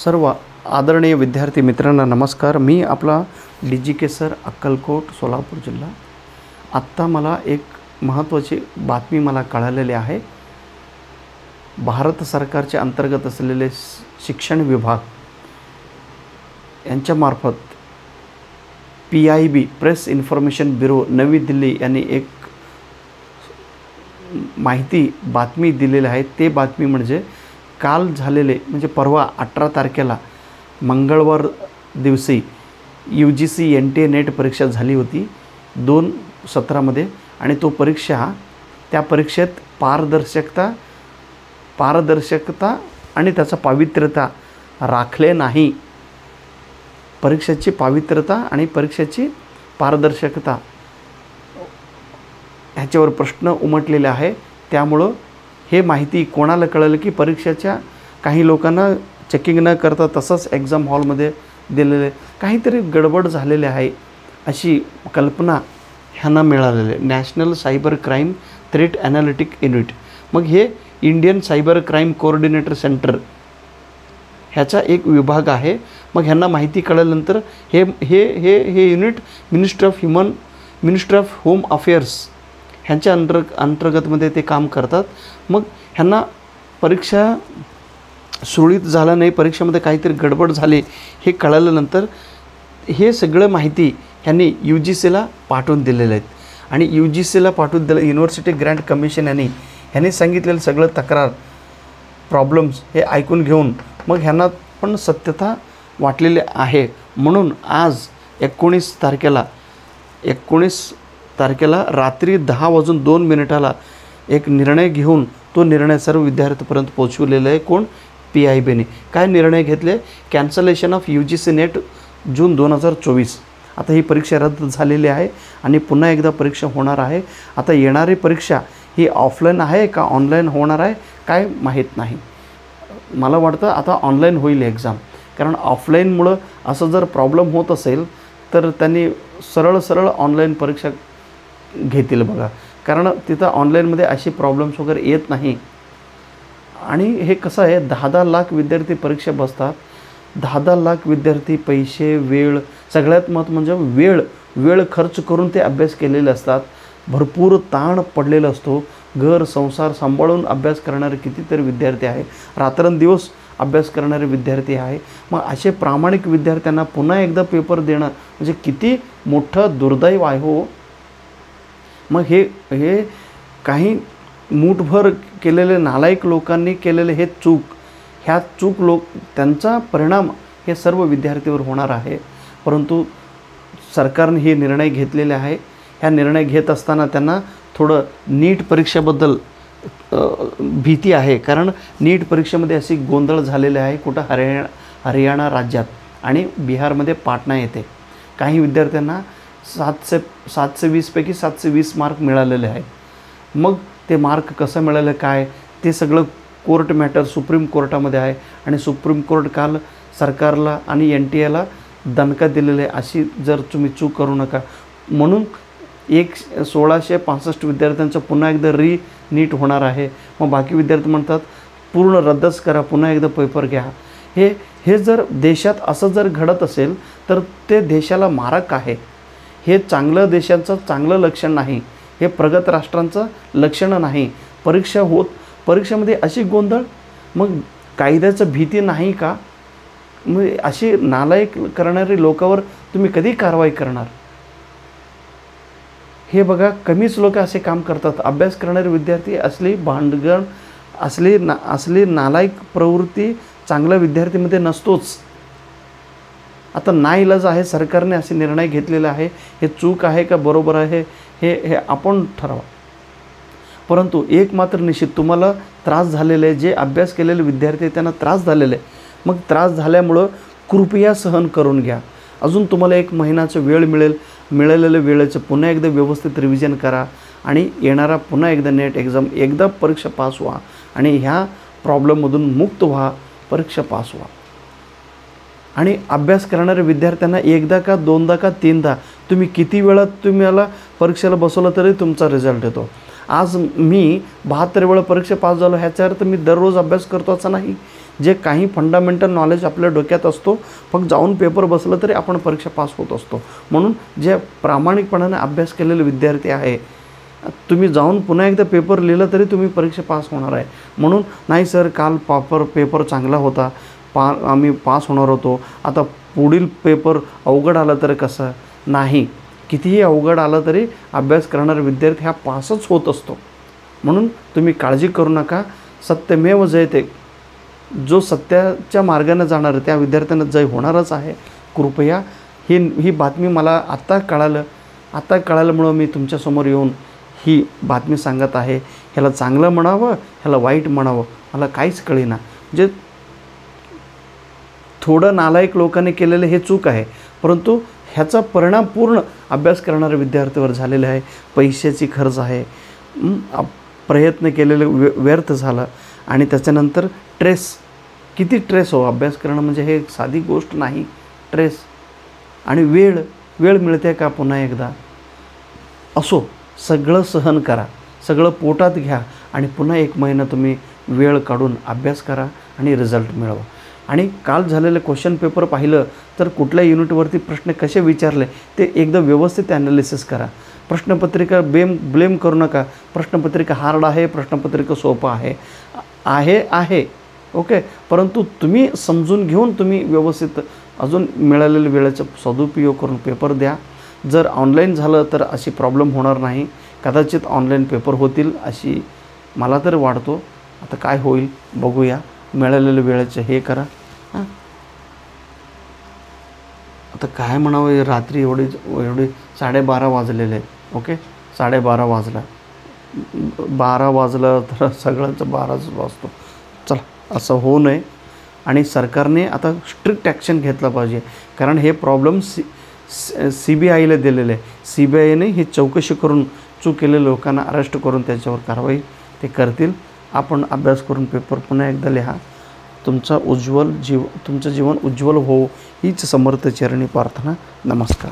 सर्व आदरणीय विद्यार्थी मित्रांना नमस्कार. मी आपला DGK सर, अक्कलकोट, सोलापूर जिल्हा. आत्ता मला एक महत्त्वाची बातमी मला कळालेली आहे. भारत सरकारच्या अंतर्गत असलेले शिक्षण विभाग यांच्यामार्फत PIB प्रेस इन्फॉर्मेशन ब्युरो नवी दिल्ली यांनी एक बातमी दिलेली आहे. ते बातमी म्हणजे काल झालेले म्हणजे परवा 18 तारखेला मंगळवार दिवशी UGC NTA नेट परीक्षा झाली होती 2 सत्रामध्ये. आणि त्या परीक्षेत पारदर्शकता आणि त्याचा पावित्र्यता राखले नाही. परीक्षेची पावित्र्यता आणि परीक्षेची पारदर्शकता ह्याच्यावर प्रश्न उमटलेले आहे. त्यामुळं हे माहिती कोणाला कळलं की परीक्षेच्या काही लोकांना चेकिंग न करता तसंच एक्झाम हॉलमध्ये दिलेले काहीतरी गडबड झालेले आहे अशी कल्पना ह्यांना मिळालेली. National cyber crime threat analytic unit, मग हे Indian cyber crime coordinator centre ह्याचा एक विभाग आहे. मग ह्यांना माहिती कळल्यानंतर हे हे हे हे unit ministry of home affairs ह्यांच्या अंतर्गतमध्ये ते काम करतात. मग ह्यांना परीक्षा सुरळीत झाला नाही, परीक्षेमध्ये काहीतरी गडबड झाली हे कळल्यानंतर हे सगळं माहिती ह्यांनी UGCला पाठवून दिलेलं आहेत. आणि UGCला पाठवून दिलं युनिव्हर्सिटी ग्रँट कमिशन ह्यांनी सांगितलेलं सगळं तक्रार प्रॉब्लेम्स हे ऐकून घेऊन मग ह्यांना पण सत्यता वाटलेली आहे. म्हणून आज 19 तारखेला रात्री 10:02 एक निर्णय घेऊन तो निर्णय सर्व विद्यार्थ्यांपर्यंत पोहोचवलेला आहे. कोण? PIBने. काय निर्णय घेतले? कॅन्सलेशन ऑफ UGC नेट जून 2024. आता ही परीक्षा रद्द झालेली आहे आणि पुन्हा एकदा परीक्षा होणार आहे. आता येणारी परीक्षा ही ऑफलाईन आहे का ऑनलाईन होणार आहे काय माहीत नाही. मला वाटतं आता ऑनलाईन होईल एक्झाम, कारण ऑफलाईनमुळं असं जर प्रॉब्लेम होत असेल तर त्यांनी सरळ ऑनलाईन परीक्षा घेतील बघा, कारण तिथं ऑनलाईनमध्ये अशी प्रॉब्लेम्स वगैरे येत नाही. आणि हे कसं आहे, 10-10 लाख विद्यार्थी परीक्षा बसतात. 10-10 लाख विद्यार्थी पैसे, वेळ, सगळ्यात महत्त्व म्हणजे वेळ खर्च करून ते अभ्यास केलेले असतात. भरपूर ताण पडलेला असतो. घर संसार सांभाळून अभ्यास करणारे कितीतरी विद्यार्थी आहे, रात्रंदिवस अभ्यास करणारे विद्यार्थी आहे. मग असे प्रामाणिक विद्यार्थ्यांना पुन्हा एकदा पेपर देणं म्हणजे किती मोठं दुर्दैव आहे हो. मग हे काही मूठभर केलेले नालायक लोकांनी केलेले हे त्यांचा परिणाम हे सर्व विद्यार्थीवर होणार आहे. परंतु सरकारने हे निर्णय घेतलेले आहे. ह्या निर्णय घेत असताना त्यांना थोडं नीट परीक्षेबद्दल भीती आहे, कारण नीट परीक्षेमध्ये अशी गोंधळ झालेले आहे. कुठं हरियाणा राज्यात आणि बिहारमध्ये पाटणा येथे काही विद्यार्थ्यांना 720 पैकी 720 मार्क मिळालेले आहेत. मग ते मार्क कसं मिळालं काय ते सगळं कोर्ट मॅटर सुप्रीम कोर्टामध्ये आहे. आणि सुप्रीम कोर्ट काल सरकारला आणि NTAला दणका दिलेले आहे, अशी जर तुम्ही चूक करू नका म्हणून 1665 विद्यार्थ्यांचं पुन्हा एकदा नीट होणार आहे. मग बाकी विद्यार्थी म्हणतात पूर्ण रद्दच करा, पुन्हा एकदा पेपर घ्या. हे जर देशात असं जर घडत असेल तर ते देशाला मारक आहे. हे चांगलं देशाचं चांगलं लक्षण नाही, हे प्रगत राष्ट्रांचं लक्षण नाही. परीक्षेमध्ये अशी गोंधळ, मग कायद्याचं भीती नाही का? मग अशी नालायक करणारी लोकांवर तुम्ही कधी कारवाई करणार? हे बघा, कमीच लोक असे काम करतात. अभ्यास करणारे विद्यार्थी असली भांडगण असली नालायक प्रवृत्ती चांगल्या विद्यार्थीमध्ये नसतोच. आता नाईलाज आहे, सरकारने असे निर्णय घेतलेला आहे. हे चूक आहे का बरोबर आहे हे आपण ठरवा. परंतु एक मात्र निश्चित, तुम्हाला त्रास झालेले आहे, जे अभ्यास केलेले विद्यार्थी त्यांना त्रास झालेले आहे. मग त्रास झाल्यामुळं कृपया सहन करून घ्या. अजून तुम्हाला 1 महिन्याचं वेळ मिळालेलं वेळेचं पुन्हा एकदा व्यवस्थित रिव्हिजन करा आणि येणारा पुन्हा एकदा नेट एक्झाम एकदा परीक्षा पास व्हा आणि ह्या प्रॉब्लेममधून मुक्त व्हा, परीक्षा पास व्हा. आणि अभ्यास करणाऱ्या विद्यार्थ्यांना एकदा का दोनदा का तीनदा तुम्ही किती वेळा तुम्हाला परीक्षेला बसवलं तरी तुमचा रिझल्ट येतो. आज मी 72 वेळा परीक्षा पास झालो ह्याचा अर्थ मी दररोज अभ्यास करतो असं नाही. जे काही फंडामेंटल नॉलेज आपल्या डोक्यात असतो, फक्त जाऊन पेपर बसलं तरी आपण परीक्षा पास होत असतो. म्हणून जे प्रामाणिकपणाने अभ्यास केलेले विद्यार्थी आहे, तुम्ही जाऊन पुन्हा एकदा पेपर लिहिलं तरी तुम्ही परीक्षा पास होणार आहे. म्हणून नाही सर काल पेपर चांगला होता, आम्ही पास होणार होतो, आता पुढील पेपर अवघड आला तर कसं? नाही, कितीही अवघड आलं तरी अभ्यास करणारा विद्यार्थी हा पासच होत असतो. म्हणून तुम्ही काळजी करू नका. सत्यमेव जयते. जो सत्याच्या मार्गाने जाणार त्या विद्यार्थ्यांना जय होणारच आहे. कृपया ही बातमी मला आत्ता कळाल्यामुळं मी तुमच्यासमोर येऊन ही बातमी सांगत आहे. ह्याला चांगलं म्हणावं, ह्याला वाईट म्हणावं, मला काहीच कळेना. म्हणजे थोडं नालायक लोकांनी केलेलं हे चूक आहे, परंतु ह्याचा परिणाम पूर्ण अभ्यास करणाऱ्या विद्यार्थ्यावर झालेला आहे. पैशाची खर्च आहे, प्रयत्न केलेले व्यर्थ झाला आणि त्याच्यानंतर किती ट्रेस हो. अभ्यास करणं म्हणजे हे साधी गोष्ट नाही. ट्रेस आणि वेळ मिळते का पुन्हा एकदा? असो, सगळं सहन करा, सगळं पोटात घ्या आणि पुन्हा 1 महिना तुम्ही वेळ काढून अभ्यास करा आणि रिझल्ट मिळवा. आणि काल झालेलं क्वेश्चन पेपर पाहिलं तर कुठल्या युनिटवरती प्रश्न कसे विचारले ते एकदा व्यवस्थित ॲनालिसिस करा. प्रश्नपत्रिका ब्लेम करू नका. प्रश्नपत्रिका हार्ड आहे, प्रश्नपत्रिका सोपं आहे ओके, परंतु तुम्ही समजून घेऊन तुम्ही व्यवस्थित अजून मिळालेल्या वेळेचा सदुपयोग करून पेपर द्या. जर ऑनलाईन झालं तर अशी प्रॉब्लेम होणार नाही. कदाचित ऑनलाईन पेपर होतील अशी मला तर वाटतो. आता काय होईल बघूया. मिळालेल्या वेळेचं हे करा. आता काय म्हणावं, रात्री एवढी 12:30 वाजलेले आहेत. ओके, 12:30 वाजला, 12 वाजलं तर सगळ्यांचं 12च वाजतो. चला, असं होऊ नये आणि सरकारने आता स्ट्रिक्ट ॲक्शन घेतलं पाहिजे. कारण हे प्रॉब्लेम CBIला दिलेले आहे. CBIने ही चौकशी करून चूक केलेल्या लोकांना अरेस्ट करून त्याच्यावर कारवाई ते करतील. आपण अभ्यास करून पेपर पुन्हा एकदा लिहा. तुमचं जीवन उज्ज्वल हो हीच समर्थ चरणी प्रार्थना. नमस्कार.